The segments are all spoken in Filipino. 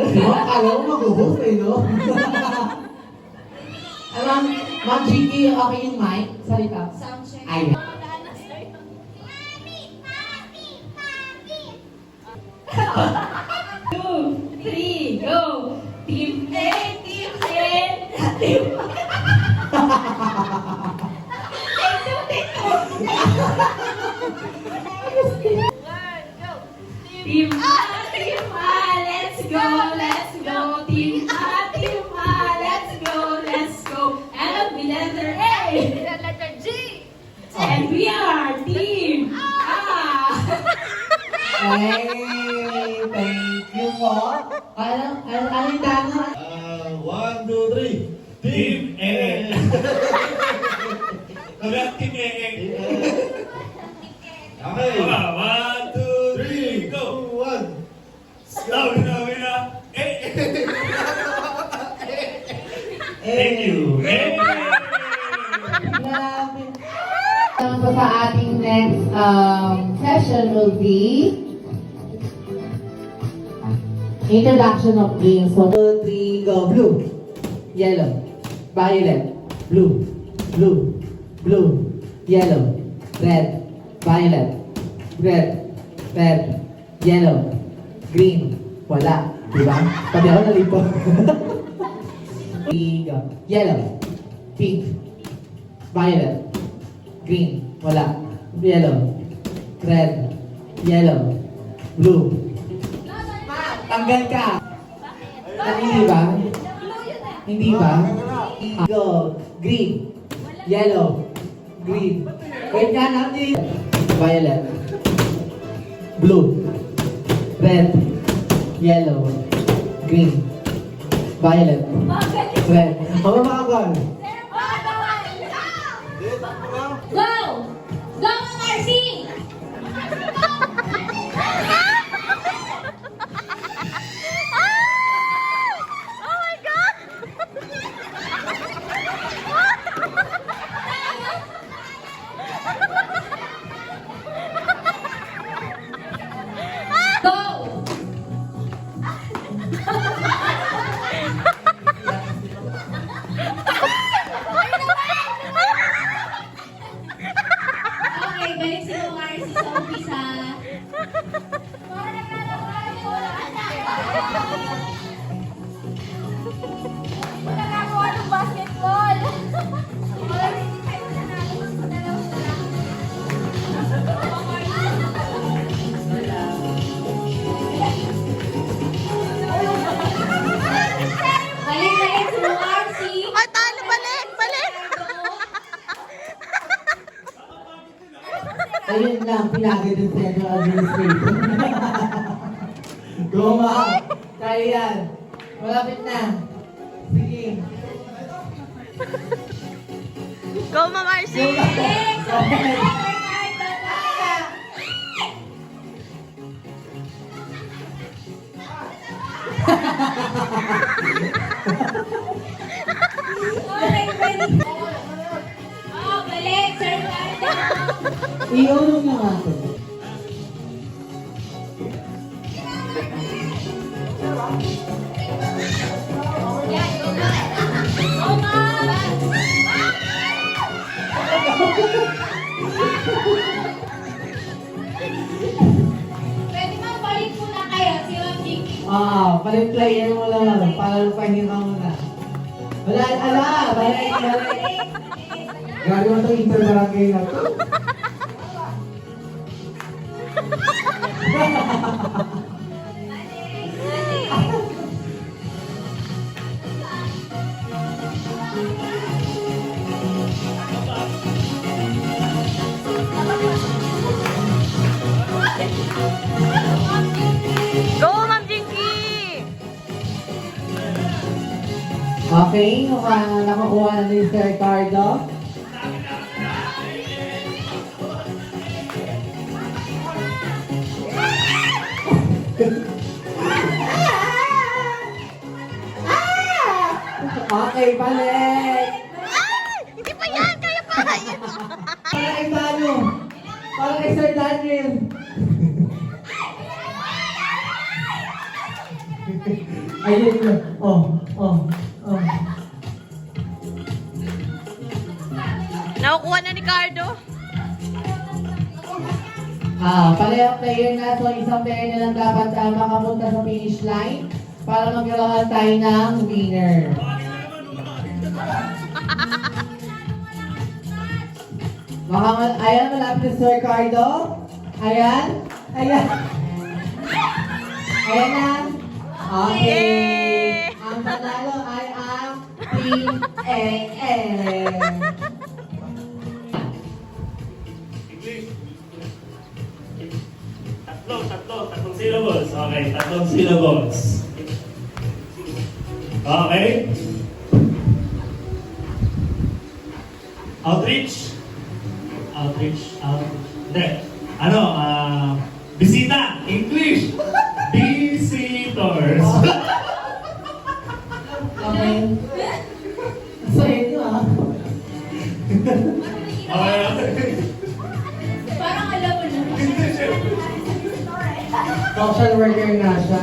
Diba? Kala mo mag-host eh, no? Ma'am Gigi, okay yung mic? Salita. Sound check. Ay. Two, three, go! Team A, Team A, Team Team A, Team A, let's go, let's go. Team A, Team A, let's go, let's go. And we letter A. Letter G. And we are Team A. Hey, thank you po. Ano yung tama? 1, 2, 3. Team A. Hanggang Team A. Okay. 1, 2, 3, go. 1. Stop. Wina. A. Thank you. Grabe. So sa ating next session will be introduction of games. So 2, 3, go. Blue, yellow, violet, blue, blue, blue, yellow, red, violet, red, red, yellow, green, wala, diba? Pati ako nalito. Yellow, pink, violet, green, wala, yellow, red, yellow, blue. Tanggal ka. Hindi ba? Hindi ba? Go, green, yellow, green. Wait ka natin. Violet, blue, red, yellow, green, violet, red. Mababa ka ba? Go! Go, Marcy! Oh my God! Go! Okay, balik si Marcy sa umpisa. Wala na ako ng basketball. Balik si Marcy. Ay, talo, balik! Ayun lang, pinagay din sa Central Administration. Go, ma'am. Kaya yan. Malapit na. Sige. Go, Ma'am Marcy! Oh, balik, Sir Ricardo. Iulong na nga ito. Pwede mang balik muna kayo, si Ma'am Jinky. Palimplayin mo lang. Para pahinga muna. Wala, balik. Gagawin mo itong interbarangay na ito. Go, Ma'am Jinky! Okay, nakakuha na ni Sir Ricardo. Okay, balik! Hindi pa yan! Kaya pa! Para kay Tano! Para kay Sir Daniel! Ayun yun. Oh. Nakukuha na ni Cardo. Parehong player na. So, isang player na lang dapat makapunta sa finish line para magkaroon tayo ng winner. Ayan, malapit si Sir Cardo. Ayan. Ayan na. Okay. Yay! Ang panalo ay ang Team AM. English. Tatlong syllables. Okay, tatlong syllables. Okay. Outreach. Hindi. Bisita. English. Visitors. Okay. So, yun yun Okay. Parang alam mo na. Social worker nga siya.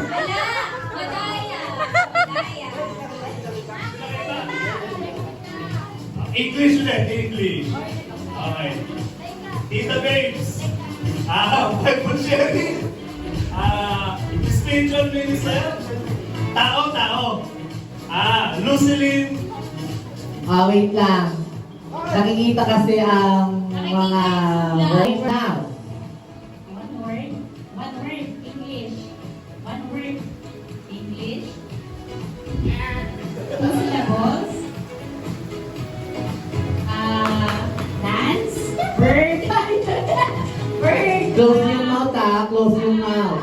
Wala! Madaya! English ulit. English. Okay. Tita Babes. Bible sharing. Spiritual minister. Tao. Lucilin. Wait lang. Nakikita kasi ang mga words now. One word. English. One word. English. Two syllables. Dance. Bird. Bird. Close yung mouth close yung mouth.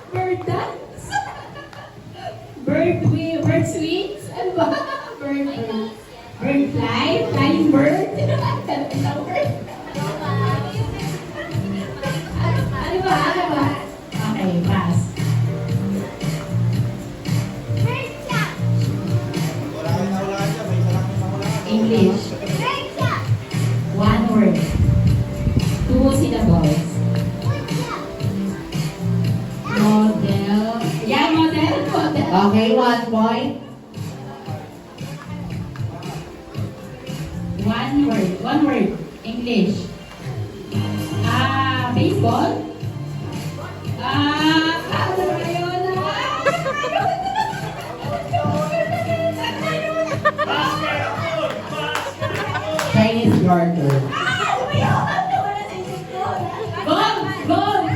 Bird dance. Bird swings. Ano ba? Bird fly. Flying bird. Ano word? Ano ba? Okay, pass. English. One word. Two syllables. Model. Yeah, model. Okay, 1 point. One word. English. Baseball. Ano ba yun? Basketball. Chinese garter. Goal.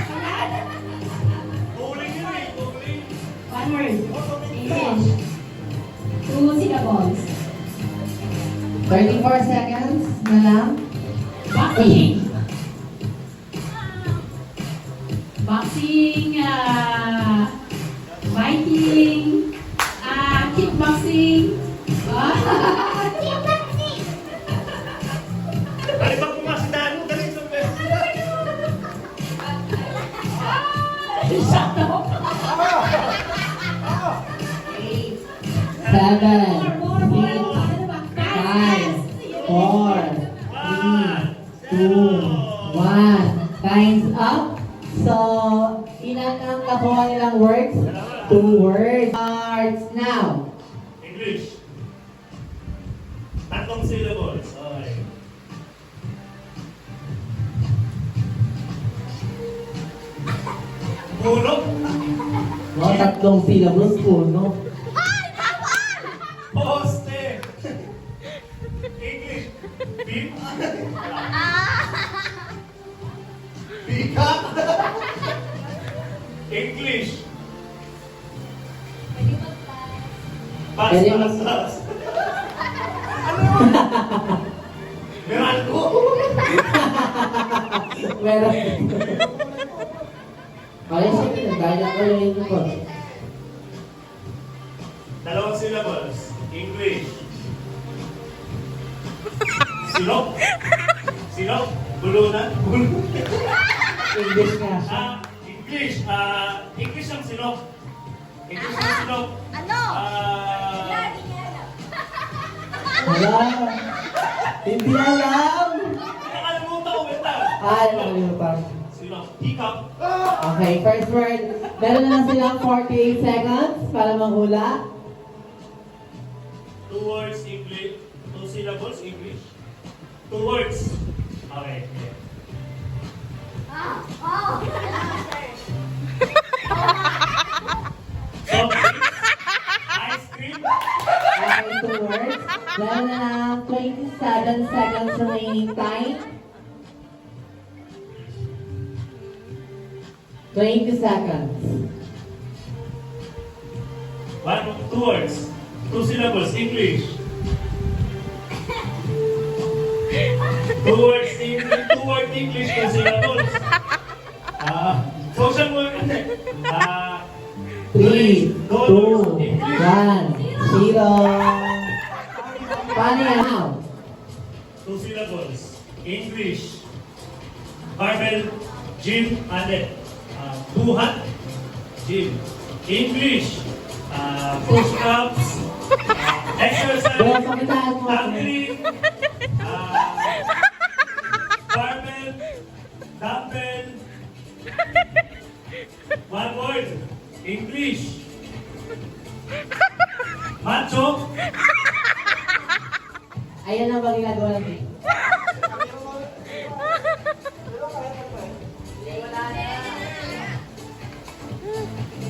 Bowling yun eh. Bowling. One word. English. Two syllables. 34 seconds na lang. Boxing. Fighting. Kickboxing. Dali ba pumasitahan mo? Dali sa pwesto. Shut up. 7, More. 5, 4, 3, 2, 1. Time's up. So, ilan ang nakuha nilang words? 2 words. Starts now. English. Tatlong syllables. Okay. Puno. Tatlong syllables, puno. Poste. English. Beep. Peacock. English. Pwede Pass. Meralco. Meron. Kaya sige, nagkaya ko yung ito ko. Dalawang syllables. English. Silok. Bulunan. English nga siya. English. English ang silok. English ang silok. Ano? Wala. Hindi alam. Nakalimutan ko, wait lang. Nakalimutan. Sino? Hiccup. Okay, first word. Meron na lang silang 48 seconds para manghula. 2 words English. 2 syllables English. 2 words. Okay. Soft drinks. Ice cream. Okay, 2 words. Meron na lang 27 seconds remaining time. 20 seconds. 2 words. 2 syllables English. 2 words English. 2 word English. 2 syllables. Social word. 3, 2, 1, 0. Paano yan? Now? 2 syllables. English. Barbell. Gym. Buhat. Gym. English. Push-ups. Exercise. Doon, pakitaan mo. Tumbling. Barbell. Dumbbell. 1 word. English. Macho. Ayan ang mga ginagawa natin.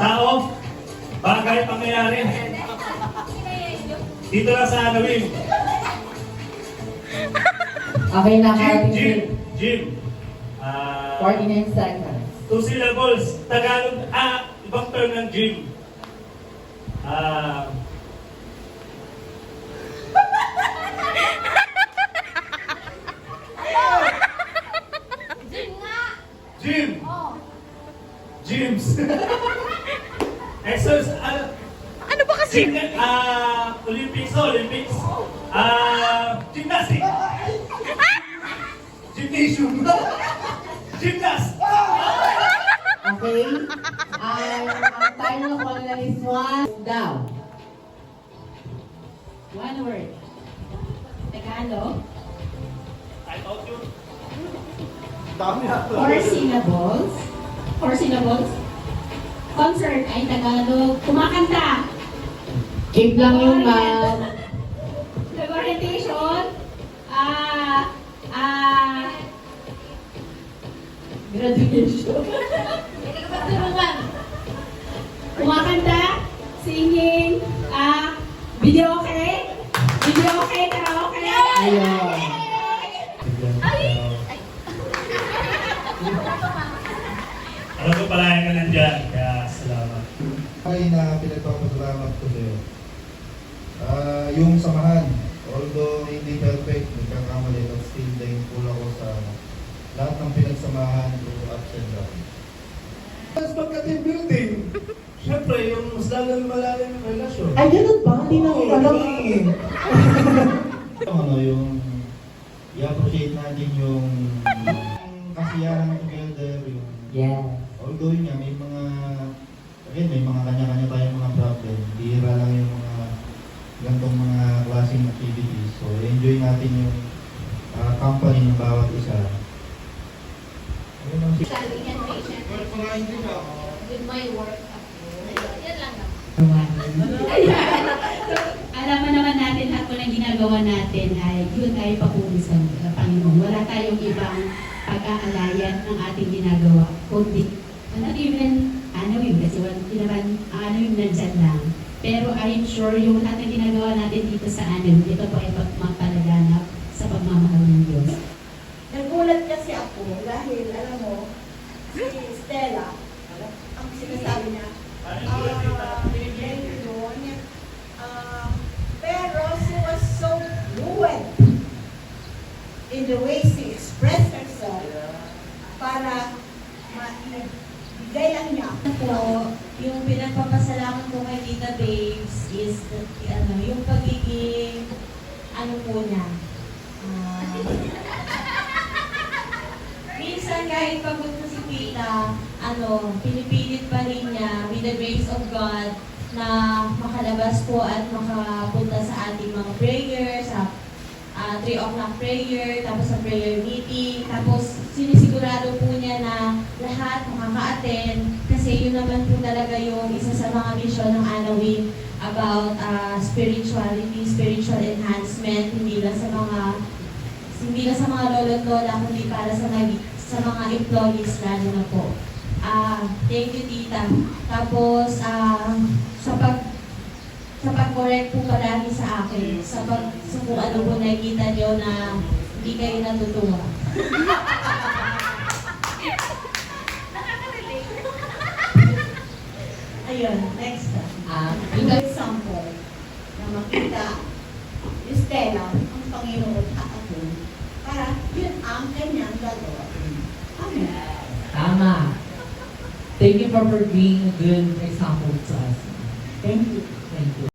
Tao. Bagay, pangyayari. Dito lang sa Halloween. Okay na, Gym. Carting. Gym. 49 seconds. 2 syllables. Tagalog. Ibang term ng gym. Jim nga! Gym. Oh. Gyms. Exercise. Ano ba kasi? Olympics. Olympics. Gymnastics. Gymnasium. Gymnast. Okay? Ang title ko nila is one down. 1 word. Tagalog. I taught you. 4 syllables. 4 syllables. Concert ay Tagalog. Kumakanta. Keep lang yung mouth. Orientation. Graduation. Tulungan. Kumakanta. Singing. Video okay. Video okay. Karaoke. Ayun. Alam ko palayan ka nandyan. Kaya salamat. Ay na pinagpapasalamat ko sa'yo. Yung samahan, although hindi perfect, nagkakamali, but still thankful ako sa lahat ng pinagsamahan through ups and downs. Mas pagka-team building, syempre, yung mas lalang malalim yung relasyon. Ay, ganun ba? Hindi na ako alam eh. Yung i-appreciate natin yung kasiyahan together, yung Yeah. although yun nga, may mga kanya-kanya tayong mga problem. Bihira lang yung mga gantong mga klaseng activities. So, enjoy natin yung company ng bawat isa. Ayun ang Standing and patient. With my work. Yan lang naman. Ayan. So, alam mo naman natin lahat po ng ginagawa natin ay yun tayo papuri sa Panginoon. Wala tayong ibang pag-aalayan ng ating ginagawa. Kundi, not even, kasi hindi naman, yung nandyan lang. Pero I'm sure yung lahat ng ginagawa natin dito sa ito po ay pagmapalaganap sa pagmamahal ng Diyos. Nagulat kasi ako dahil, alam mo, si Stella, ang sinasabi niya, yun, pero she was so fluent in the way she expressed herself para maibigay lang niya. Po, yung pinagpapasalamat ko kay Tita Babes is yung pagiging po niya. Minsan kahit pagod na si Tita, pinipilit pa rin niya with the grace of God na makalabas po at makapunta sa ating mga prayer, sa 3 o'clock prayer, tapos sa prayer meeting, tapos sinisigurado po niya na lahat makaka-attend kasi yun naman po talaga yung isa sa mga mission ng Anawin about spirituality, spiritual enhancement, hindi lang sa mga lolo't lola, kundi para sa mga employees lalo na po. Thank you, tita. Tapos, sa pag-correct po palagi sa akin, sa kung ano po nakikita nyo na hindi kayo natutuwa. Ayun, next. Yung example, na makita ni Stella, ang Panginoon at ako, para yun ang kanyang gagawa. Amen. Tama. Thank you for being a good example to